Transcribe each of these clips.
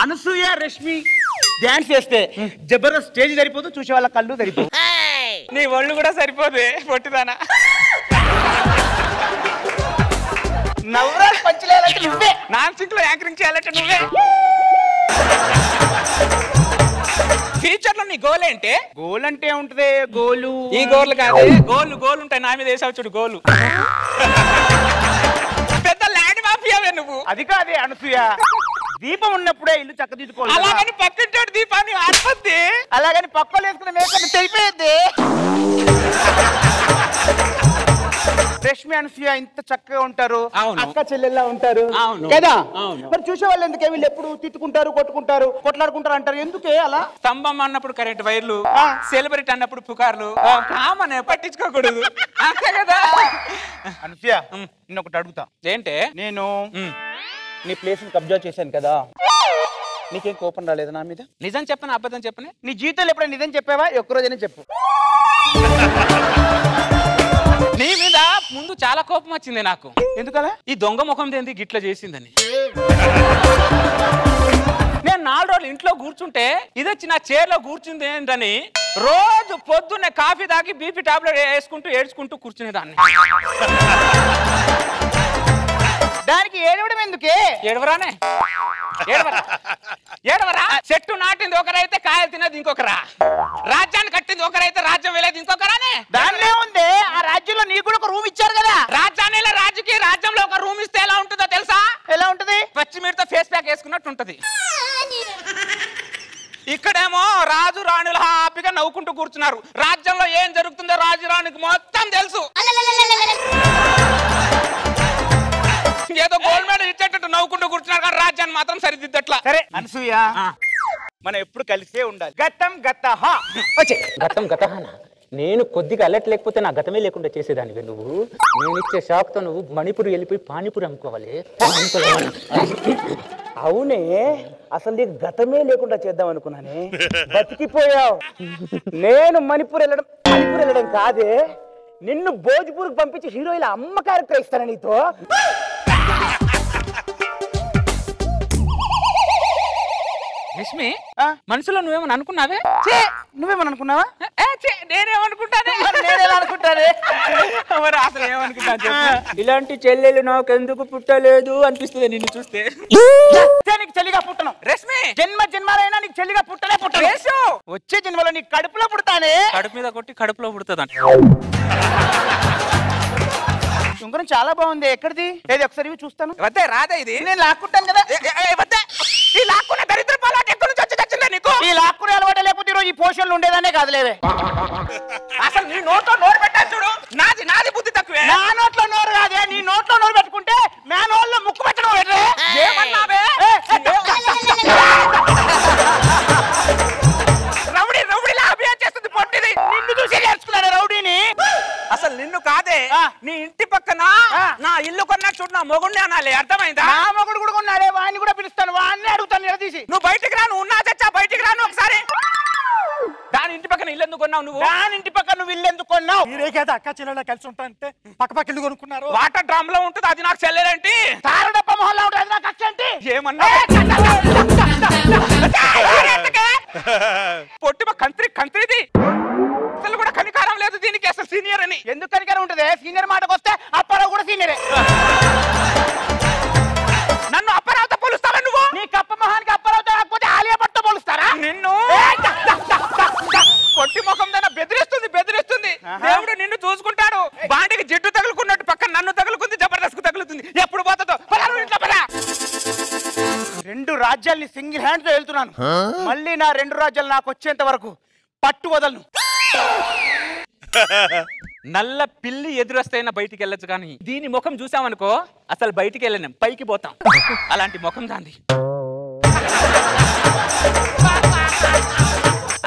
Anasuya Rashmi dance చేస్తే Jabardasth stage సరిపోదు, చూసే వాళ్ళ కళ్ళు సరిపోదు. నీ ఒళ్ళు కూడా సరిపోదు పొట్టిదానా. నవరాలు పంచలేయాలంటే నువ్వే, నాన్సింగ్ లో యాంకరింగ్ చేయాలంటే నువ్వే. ఫ్యూచర్ లో నీ గోల్ ఏంటి? గోల్ అంటే ఉంటది గోలు. ఈ గోల్ కాదే, గోల్ ఉంటాయి. నా మీద వేసావు చూడు గోలు. పెద్ద ల్యాండ్ మాఫియావే నువ్వు. అది కాదే అనసూయ, దీపం ఉన్నప్పుడే ఇల్లు చక్కదిద్దుకోవాలి. అలాగని పక్కింటోడు దీపాన్ని ఆడిపోద్ది, అలాగని పక్కలు వేసుకున్న మేకలు తెలిపోయేది. రష్మి అనసూయ ఇంత చక్కగా ఉంటారు, అక్క చెల్లెల్లా ఉంటారు కదా. మరి చూసే వాళ్ళు ఎందుకే వీళ్ళు ఎప్పుడు తిట్టుకుంటారు, కొట్టుకుంటారు, కొట్లాడుకుంటారు అంటారు, ఎందుకే అలా? స్తంభం అన్నప్పుడు కరెంట్ వైర్లు, సెలబ్రిటీ అన్నప్పుడు పుకార్లు, కామనే పట్టించుకోకూడదు అంతే కదా. అనసూయ నేను ఒకటి అడుగుతా. ఏంటే? నేను నీ ప్లేస్ కబ్జా చేశాను కదా, నీకేం కోపం రాలేదు నా మీద? నిజం చెప్పను అబద్ధం చెప్పని? నీ జీవితంలో ఎప్పుడైనా నిజం చెప్పావా? ఒక్కరోజైనా చెప్పు. నీ మీద ముందు చాలా కోపం వచ్చింది నాకు. ఎందుకలా? ఈ దొంగ ముఖం ఏంది గిట్ల చేసిందని. నేను 4 రోజులు ఇంట్లో కూర్చుంటే ఇది వచ్చి నా చైర్లో కూర్చుంది ఏంటని రోజు పొద్దున్నే కాఫీ తాగి బీపీ టాబ్లెట్ వేసుకుంటూ ఏడ్చుకుంటూ కూర్చునేదాన్ని. దానికి ఏడవడం ఎందుకే? ఏడవరానే, ఏడవరా. చెట్టు నాటింది ఒకరైతే కాయలు తినేది ఇంకొకరా, రాజ్యాన్ని కట్టింది ఒకరైతే రాజ్యం వెళ్ళేది ఇంకొకరానే. దానిలో ఉంది ఆ రాజ్యంలో నీకు కూడా ఒక రూమ్ ఇచ్చారు కదా. రాజ్యాన్ని రాజుకి రాజ్యంలో ఒక రూమ్ ఇస్తే ఎలా ఉంటుందో తెలుసా? ఎలా ఉంటది? పచ్చిమిర్చితో ఫేస్ ప్యాక్ వేసుకున్నట్టు ఉంటది. ఇక్కడేమో రాజు రాణులు హ్యాపీగా నవ్వుకుంటూ కూర్చున్నారు. రాజ్యంలో ఏం జరుగుతుందో రాజు రాణికి మొత్తం తెలుసు. ఏదో గోల్డ్ మెడల్ ఇచ్చేటట్టు నవ్వుకుంటూ కూర్చున్నారు కానీ రాజ్యాన్ని మాత్రం సరిదిద్దట్లా. సరే అనసూయ, మనం ఎప్పుడు కలిసే ఉండాలి. గతం గతహ వచ్చే గతం గతహానా? నేను కొద్దిగా అలర్ట్ లేకపోతే నా గతమే లేకుండా చేసేదానివి నువ్వు. నేను ఇచ్చే షాక్తో నువ్వు మణిపూర్ వెళ్ళిపోయి పానీపూరి అమ్ముకోవాలి. అవునే, అసలు నీకు గతమే లేకుండా చేద్దాం అనుకున్నానే, బతికిపోయావు. నేను మణిపూర్ వెళ్ళడం కాదే, నిన్ను భోజ్పూర్కి పంపించి హీరోయిన్ అమ్మ క్యారెక్టర్ ఇస్తాను నీతో. లక్ష్మి, మనసులో నువ్వేమని అనుకున్నావే? నువ్వేమని అనుకున్నావా? నేనేమనుకుంటానే? మరి అసలు ఏమనుకుంటా? ఇలాంటి చెల్లెలు నాకు ఎందుకు పుట్టలేదు అనిపిస్తుంది నిన్ను చూస్తే. నీకు చెల్లిగా పుట్టను రష్మి, జన్మాలైనా నీకు చెల్లిగా పుట్టను. వచ్చే జన్మలో నీ కడుపులో పుడతానే. కడుపు మీద కొట్టి కడుపులో పుడుతుందంట. ఉంగరం చాలా బాగుంది, ఎక్కడిది? ఏది ఒకసారి చూస్తాను. వద్దే రాదా ఇది? నేను లాక్కుంటాను కదా. ఈ లాక్కున్న దరిద్ర పాలాట ఎక్కడి నుంచి వచ్చి తెచ్చిందా నీకు? ఈ లాక్కునే అలవాటు లేకపోతే ఈరోజు ఈ పోషన్లు ఉండేదానే కాదులేవే. అసలు నీ నోట్లో నోరు పెట్టాను చూడు, నాది బుద్ధి తక్కువే. నా నోట్లో నోరు కాదే, నీ నోట్లో నోరు పెట్టుకుంటే మేనోళ్ళలో ముక్కు పెట్టడం. ఏమన్నావే? రౌడీలా అభియాన్ చేస్తుంది పొట్టిది. నిన్ను చూసి నేర్చుకున్నాను రౌడీని. అసలు నిన్ను కాదే, నీ ఇంటి పక్కన నా ఇల్లు కొన్నా చూడు, నా మొగుడిని అనాలి, అర్థమైందా? నా మొగుడు కూడా కొన్నాడే, వాడిని కూడా పిలుస్తాను, వాడిని అడుగుతాను నిలదీసి. నువ్వు బయటికి రా, నువ్వు ఉన్నా చచ్చా బయటికి రాను ఒకసారి. దాని ఇంటి పక్కన ఇల్లు ఎందుకు కొన్నావు నువ్వు? దాని ఇంటి పక్కన నువ్వు ఇల్లు ఎందుకు కొన్నావు? మీరే కదా అక్క చెల్లెళ్ళ కలిసి ఉంటారంటే పక్క ఇల్లు కొనుక్కున్నారు. వాటర్ డ్రమ్ లో ఉంటుంది, అది నాకు చెల్లెలేంటి? తారడప్ప మొహల్లా ఉంటుంది, నాకు అక్ష ఏంటి? ఏమన్నా పొట్టిమ కంత్రిది అసలు కూడా కనికారం లేదు దీనికి. అసలు సీనియర్ అని ఎందుకు కనికారం ఉంటుంది? సీనియర్ మాటకు వస్తే అప్పారావు కూడా సీనియరే. నన్ను అప్పారావుతో పోలుస్తావా నువ్వు? నీ కప్ప మొహానికి అప్పారావుతో రాకపోతే ఆలియా భట్తో పోలుస్తారా నిన్ను? పొట్టి ముఖం దాన్ని బెదిరిస్తుంది. దేవుడు నిన్ను చూసుకుంటాడు. బాండికి జిడ్డు తగులుకున్నట్టు పక్కన నన్ను తగులుకుంది, జబర్దస్త్ తగులుతుంది. ఎప్పుడు పోతుందో ఇంట్లో పదా. 2 రాజ్యాల్ని సింగిల్ హ్యాండ్ తో వెళ్తున్నాను. మళ్ళీ నా 2 రాజ్యాలు నాకు వచ్చేంత వరకు పట్టు వదలను. నల్ల పిల్లి ఎదురొస్తైనా బయటికి వెళ్ళొచ్చు, కానీ దీని ముఖం చూసామనుకో అసలు బయటికి వెళ్ళలేం, పైకి పోతాం. అలాంటి ముఖం దాంది.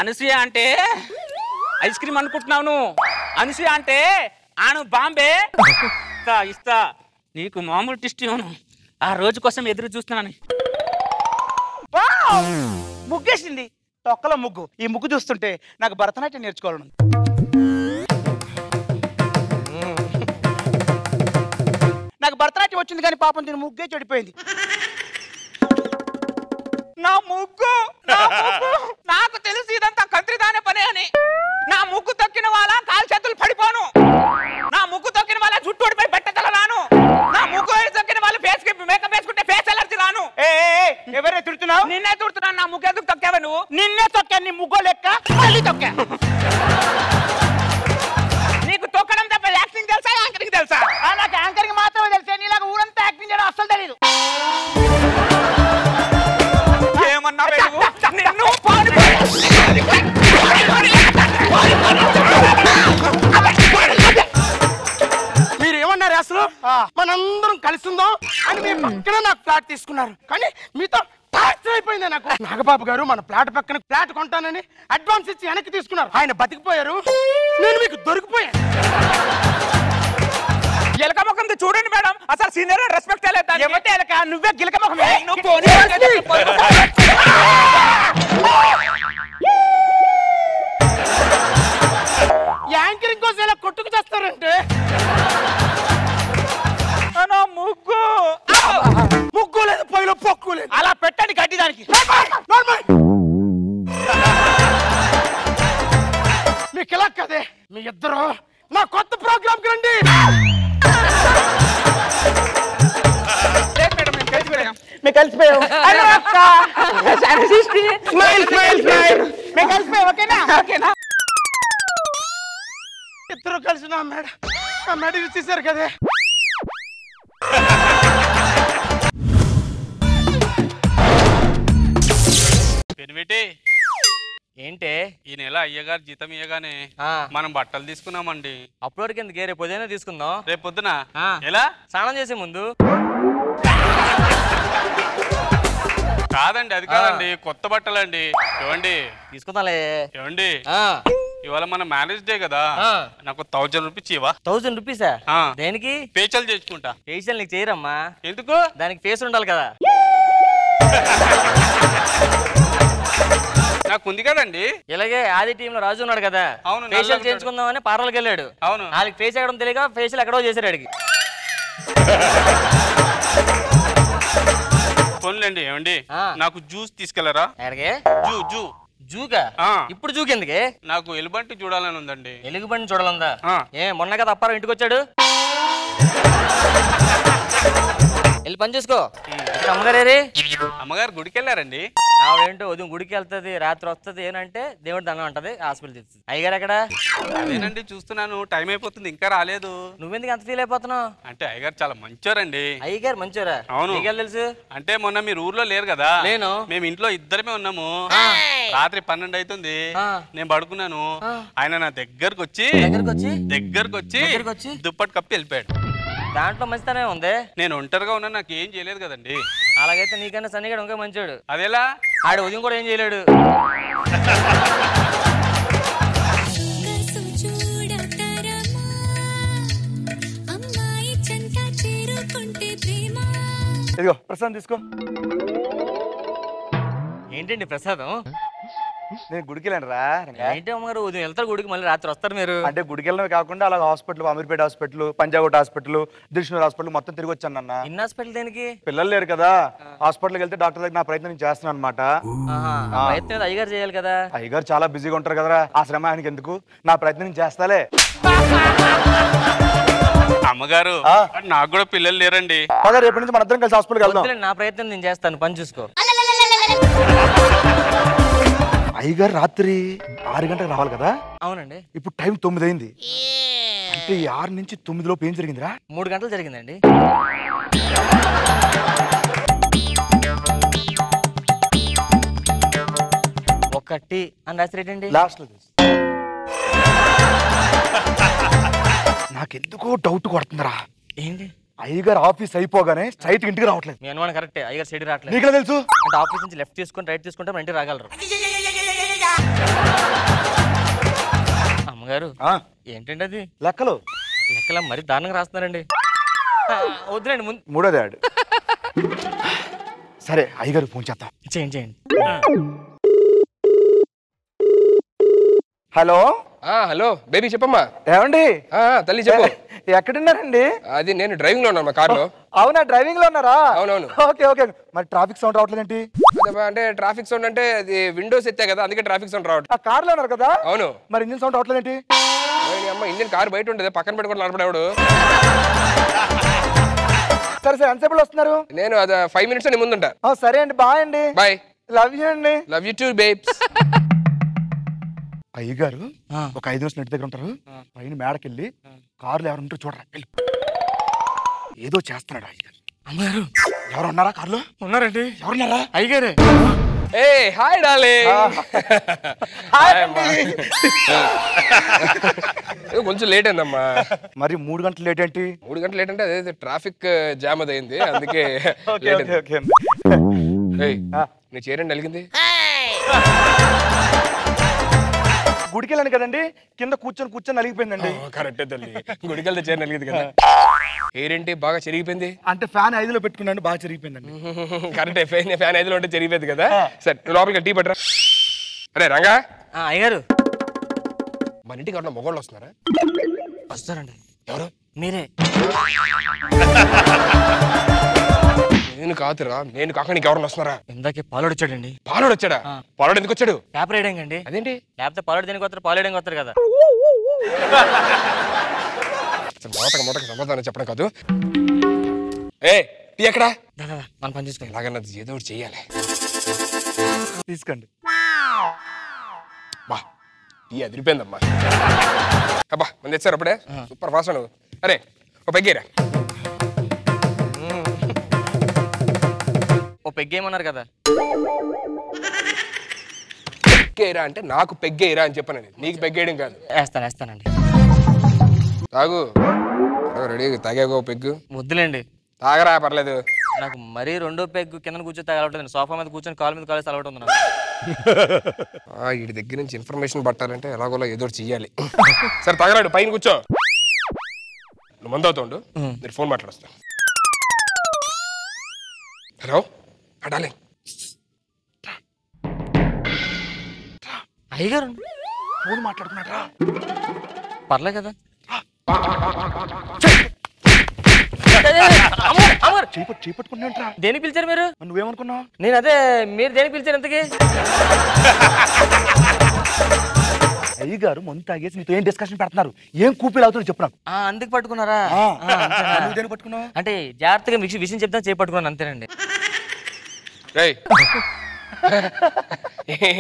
అనసూయ అంటే ఐస్ క్రీమ్ అనుకుంటున్నావు నువ్వు. అనసూయ అంటే ఆను బాంబే ఇస్తా నీకు మామూలు టిస్ట్ ఇవ్వను. ఆ రోజు కోసం ఎదురు చూస్తున్నాను. ముగ్గేసింది, తొక్కలో ముగ్గు. ఈ ముగ్గు చూస్తుంటే నాకు భరతనాట్యం నేర్చుకోవాలను. నాకు భరతనాట్యం వచ్చింది కానీ పాపం దీని ముగ్గే చెడిపోయింది. నా ముగ్గు నాకు తెలుసు ఇదంతా కంత్రిదానే పనే అని. నా ముగ్గు తొక్కిన వాళ్ళ కాలు చేతులు పడిపోను. నా ముగ్గు తొక్కిన వాళ్ళ జుట్టు ఓడిపోయి బట్టతల రాను. నా ముగ్గు తొక్కిన వాళ్ళు ఫేస్ కి మేకప్ వేసుకుంటే ఫేస్ ఎలర్జీ రాను. ఎవరే తిడుతున్నావు? నిన్నే తిడుతున్నాను. నా ముగ్గు ఎందుకు తొక్కావా నువ్వు? నిన్నే తొక్కా. నీ ముగ్గో లెక్క మళ్ళీ తొక్కా. నీకు తొక్కడం తప్ప యాక్టింగ్ తెలుసా, యాంకరింగ్ తెలుసా? నాకు యాంకరింగ్ మాత్రమే తెలుసా. నీలాగా ఊరంతా యాక్టింగ్ చేయడం అస్సలు తెలీదు. ఏమన్నా మీరు ఏమన్నారు అసలు? మనందరం కలిసి ఉందాం అని మీ పక్కన నాకు ఫ్లాట్ తీసుకున్నారు, కానీ మీతో టార్చర్ అయిపోయింది నాకు. నాగబాబు గారు మన ఫ్లాట్ పక్కన ఫ్లాట్ కొంటానని అడ్వాన్స్ ఇచ్చి వెనక్కి తీసుకున్నారు. ఆయన బతికిపోయారు, నేను మీకు దొరికిపోయాను. ఎలక ముఖం చూడండి మేడం, అసలు సీనియర్ రెస్పెక్ట్ ఎలక నువ్వే గిలక ముఖమే. యాంకరింగ్ కోసం ఇలా కొట్టుకు చేస్తారంటే ముగ్గు ముగ్గు లేదు, పొయ్యిలో పొక్కు లేదు. అలా పెట్టండి గడ్డి దానికి. మీకు ఇలా కదే, మీ ఇద్దరు నా కొత్త ప్రోగ్రామ్ కి రండి. మేము కలిసిపోయాం. మేము కలిసిపోయాం. ఓకేనా? ఇద్దరు కలిసి నా మేడ ఇచ్చేసారు కదే. పెనిమిటి ఏంటే ఈ నెల అయ్యగారు జీతం ఇయ్యగానే మనం బట్టలు తీసుకున్నామండి. అప్పటి కిందకి రేపు ఉదయం తీసుకుందాం. రేపు పొద్దున ఎలా? స్నానం చేసే ముందు. కాదండి, అది కాదండి, కొత్త బట్టలండి. ఏవండి తీసుకుందాంలే. ఏవండి ఇవాళ మన మ్యారేజ్ డే కదా, నాకు 1000 రూపీస్ ఇవ్వా. 1000 రూపీసా? దేనికి? ఫేషియల్ చేసుకుంటా. ఫేషియల్ నీకు చేయరమ్మా. ఎందుకు? దానికి ఫేస్ ఉండాలి కదా. నాకు ఉంది కదండి. ఇలాగే ఆది టీమ్ లో రాజు ఉన్నాడు కదా, అవును, ఫేషియల్ చేయించుకుందామని పార్లర్కి వెళ్ళాడు. అవును, వాళ్ళకి ఫేస్ చేయడం తెలియక ఫేషియల్ ఎక్కడో చేశాడు అడిగి. ఫోన్లేండి. ఏమండి నాకు జ్యూస్ తీసుకెళ్లరా? జూ జూగా? ఇప్పుడు జూకి ఎందుకే? నాకు ఎలుబంటి చూడాలని ఉందండి. ఎలుగుబంటి చూడాలందా? మొన్న కదా అప్పారం ఇంటికి వచ్చాడు. వెళ్ళి పని చూసుకో. అమ్మగారే? అమ్మగారు గుడికి వెళ్ళారండి. ఆవిడేంటో ఉదయం గుడికి వెళ్తుంది, రాత్రి వస్తుంది. ఏనంటే దేవుడి దండం అంటది, హాస్పిటల్ తెస్తుంది. అయ్యగారు ఎక్కడ? అదేనండి చూస్తున్నాను, టైం అయిపోతుంది, ఇంకా రాలేదు. నువ్వెందుకు అంత ఫీల్ అయిపోతున్నావు? అంటే అయ్యగారు చాలా మంచోరండి. అయ్యగారు మంచోరా? అవును. తెలుసు. అంటే మొన్న మీరు ఊర్లో లేరు కదా, నేను మేము ఇంట్లో ఇద్దరమే ఉన్నాము. రాత్రి 12 అవుతుంది, నేను పడుకున్నాను. ఆయన నా దగ్గరకు వచ్చి దుప్పటి కప్పి వెళ్ళిపోయాడు. దాంట్లో మంచితనే ఉంది. నేను ఒంటరిగా ఉన్నా, నాకు ఏం చేయలేదు కదండి. అలాగైతే నీకన్నా సన్నిగాడు ఇంకా మంచోడు. అదేలా? ఆడ ఉదయం కూడా ఏం చేయలేడు. ఇదిగో ప్రసాదం తీసుకో. ఏంటండి ప్రసాదం? నేను గుడికి వెళ్ళాను రా. ఏంటి అమ్మగారు ఉదయం వెళ్తారు గుడికి, మళ్ళీ రాత్రి వస్తారు మీరు? అంటే గుడికి వెళ్ళడమే కాకుండా అలా hospital, Ameerpet hospital, Panjagutta hospital, Dilsukhnagar hospital మొత్తం తిరిగి వచ్చాను అన్న. ఇన్ హాస్పిటల్ దేనికి? పిల్లలు లేరు కదా, హాస్పిటల్కి వెళ్తే డాక్టర్ దగ్గర నా ప్రయత్నం చేస్తున్నాను అనమాట. ప్రయత్నం అయ్యగారు చేయాలి కదా. అయ్యగారు చాలా బిజీగా ఉంటారు కదరా, ఆ శ్రమ ఆయనకి ఎందుకు, నా ప్రయత్నం చేస్తాలే. అమ్మగారు నాకు కూడా పిల్లలు లేరండి. రేపటి నుంచి మన ఇద్దరం కలిసి హాస్పిటల్కి వెళ్దాం. నా ప్రయత్నం నేను చేస్తాను, పని చూసుకో. అయ్యగారు రాత్రి 6 గంటలకు రావాలి కదా. అవునండి. ఇప్పుడు టైం 9 అయింది. అంటే 6 నుంచి 9 లోపు ఏం జరిగిందిరా? 3 గంటలు జరిగిందండి. ఒకటి అని రాసిరేటండి లాస్ట్ లో. నాకెందుకో డౌట్ కొడుతుందిరా. ఏంటి? అయ్యగారు ఆఫీస్ అయిపోగానే స్ట్రైట్ ఇంటికి రావట్లేదు. మీ అనుమానం కరెక్టే, అయ్యగారు సైడ్ రావట్లేదు. నీకు తెలుసు? అంటే ఆఫీస్ నుంచి లెఫ్ట్ తీసుకొని రైట్ తీసుకుంటే మన ఇంటికి రాగలరు. అమ్మగారు ఏంటండి అది? లెక్కలు మరి దారుణంగా రాస్తున్నారండి. వద్దులేండి, ముందు 3వ యాడ్. సరే అయ్యగారు ఫోన్ చేద్దాం. చేయండి. హలో హలో బేబీ చెప్పమ్మా. ఏమండి తల్లి చెప్పు. ఎక్కడున్నారండి? అది నేను డ్రైవింగ్ లో ఉన్నాను మా కార్లో. అవునా, డ్రైవింగ్ లో ఉన్నారా? అవునవును. Okay okay. మరి ట్రాఫిక్ సౌండ్ రావట్లేదేంటి? అంటే ట్రాఫిక్ సౌండ్ అంటే అది విండోస్ ఎత్తా కదా, అందుకే ట్రాఫిక్ సౌండ్ రావట్లేదు. ఆ కార్ లో ఉన్నారు కదా? అవును. మరి ఇంజిన్ సౌండ్ రావట్లేదేంటి? అమ్మ ఇంజిన్ కార్ బయట ఉంటుంది, పక్కన పెట్టుకుని నడపడాడు. సరే సరే, ఎంతసేపు వస్తున్నారు? నేను అది 5 minutes నీ ముందుంటా. సరే అండి, బాయ్ అండి. బాయ్. లవ్ యూ అండి. Love you two babes. అయ్యగారు ఒక 5 నిమిషాలు ఇంటి దగ్గర ఉంటారు, పైన మేడకెళ్ళి కార్లు ఎవరు ఉంటారు చూడరా, ఏదో చేస్తున్నాడు అయ్యగారు. అమ్మగారు ఎవరు ఉన్నారా కార్లో? ఉన్నారండి. ఎవరున్నారా? అయ్యగారే. ఏ హాయ్ డార్లింగ్. కొంచెం లేట్ అయిందమ్మా. మరి 3 గంటలు లేట్ ఏంటి? 3 గంటలు లేట్ అంటే అదే ట్రాఫిక్ జామ్ అయింది, అందుకే నీ చీరండి అలిగింది. గుడికి వెళ్ళాను కదండి, కింద కూర్చొని నలిగిపోయిందండి. కరెక్టే తల్లి, గుడికి వెళ్తే చీర నలిగింది కదా. ఏంటి బాగా చెరిగిపోయింది అంటే ఫ్యాన్ 5లో పెట్టుకున్నాను, బాగా చెరిగిపోయిందండి. కరెక్టే, ఫ్యాన్ 5లో ఉంటే చెరిగిపోయింది కదా. సరే లోపలికి టీ పట్టరా. అరే రంగా. అయ్యారు మన ఇంటికి ఎవరన్నా మొగోళ్ళు వస్తున్నారా? వస్తారండి. ఎవరు? మీరే. నేను కాదురా, నేను కాక నీకు ఎవరన్నా వస్తున్నారా? ఇందాకే పాలోడు వచ్చాడండి. పాలోడు వచ్చాడా? పాలోడు ఎందుకు వచ్చాడు? పేపర్ వేయడానికి అండి. అదేంటి? లేకపోతే పాలోడు దేనికి వస్తారు, పాలు వేయడానికి వస్తారు కదా. మోటకి సమాధానం చెప్పడం కాదు. ఏ టీ ఎక్కడా? మనం పని చేసుకోండి. ఇలాగన్నది ఏదో ఒకటి చెయ్యాలి. తీసుకోండి. బా టీ అదిరిపోయిందమ్మా. అబ్బా మంది తెచ్చారు అప్పుడే, సూపర్ ఫాస్ట్ నువ్వు. అరే ఓ పెగ్గేరా. ఓ పెగ్గేయమన్నారు కదా. పెగ్గేరా అంటే నాకు పెగ్గేరా అని చెప్పాను, నీకు పెగ్గేయడం కాదు. వేస్తానండి. తాగు. రెడీ తాగాగో పెగ్గు. ముద్దులేండి. తాగరా పర్లేదు. నాకు మరీ 2వ పెగ్గు కింద కూర్చొని తాగలవుతుంది. సోఫా మీద కూర్చొని కాలు మీద కాలేసి అలవాటు ఉంది నాకు. వీడి దగ్గర నుంచి ఇన్ఫర్మేషన్ పట్టాలంటే ఎలాగోలా ఏదో చెయ్యాలి. సరే తాగరాడు, పైన కూర్చో. నువ్వు మందు అవుతుండు, మీరు ఫోన్ మాట్లాడొస్తా. హలో అడాలి. అయ్యగారు ఫోన్ మాట్లాడుకున్నారా? పర్లే కదా. చేపట్టుకున్నాంట్రా. దేనికి పిలిచారు మీరు? నువ్వేమనుకున్నావు? నేను అదే, మీరు దేనికి పిలిచారు ఇంతకీ? అయ్యగారు ముందు తాగేసి నీతో ఏం డిస్కషన్ పెడుతున్నారు, ఏం కూపీలు అవుతుందో చెప్పు నాకు. అందుకు పట్టుకున్నారా? దేనికి పట్టుకున్నావు? అంటే జాగ్రత్తగా విషయం చెప్తా చేపట్టుకున్నాను అంతేనండి.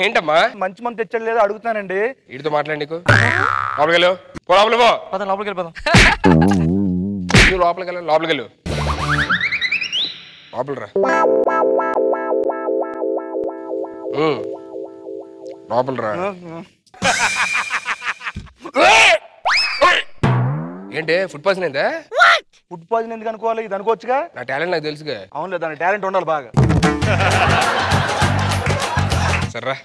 ఏంటమ్మా మంచి మంది తెచ్చాడు లేదో అడుగుతానండి. వీడితో మాట్లాడి నీకు లోపలికి వెళ్ళు. లోపలికి వెళ్ళిపోదాం. లోపలికి వెళ్ళు, లోపలికి వెళ్ళు. లోపలి రా, లోపలి రా. ఏంటి ఫుడ్ పాయిజన్ అయిందా? ఫుడ్ పాయిజన్ ఎందుకు అనుకోవాలి, ఇది అనుకోవచ్చుగా. నా టాలెంట్ నాకు తెలుసుగా. అవునులే, దాని టాలెంట్ ఉండాలి బాగా. సర్రా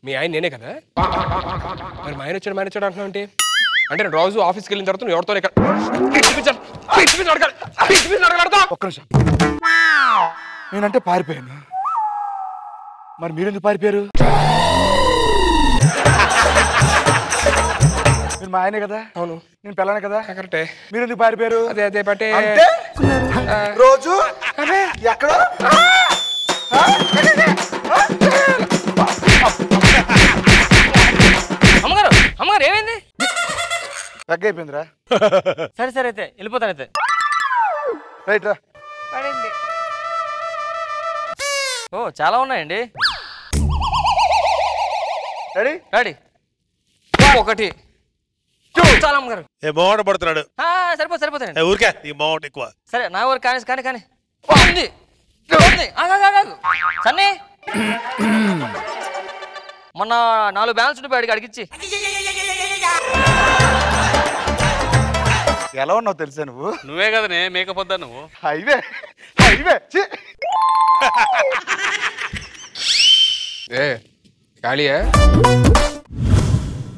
మీ ఆయన నేనే కదా, మరి మా ఆయన వచ్చాడు అంటున్నావు ఏంటి? అంటే నేను రోజు ఆఫీస్కి వెళ్ళిన తర్వాత నువ్వు ఎవరితో ఒక్క నిమిషం. నేనంటే పారిపోయాను, మరి మీరెందుకు పారిపోయారు? మీరు మా ఆయనే కదా. అవును. నేను పిల్లనే కదా. కరెక్టే. మీరెందుకు పారిపోయారు? అదే పట్టే రోజు ఎక్కడ అమ్మగారు ఏమైంది? తగ్గైపోయిందిరా. సరే అయితే వెళ్ళిపోతాను అయితే. రైట్ రా. ఓ చాలా ఉన్నాయండి. Ready ready. ఒకటి చాలా అమ్మగారు. మోహన్ పడుతున్నాడు. సరిపోతాయండి. ఊరికే ఈ మోహన్ ఎక్కువ. సరే నా ఊరు కానీ సన్నీ మొన్న 4 బ్యాలెన్స్ ఉంటే బయటకి అడిగిచ్చి. ఎలా ఉన్నావు తెలుసా నువ్వు? నువ్వే కదనే మేకప్ వద్దా నువ్వు? హైవే ఏ ఖాళీయా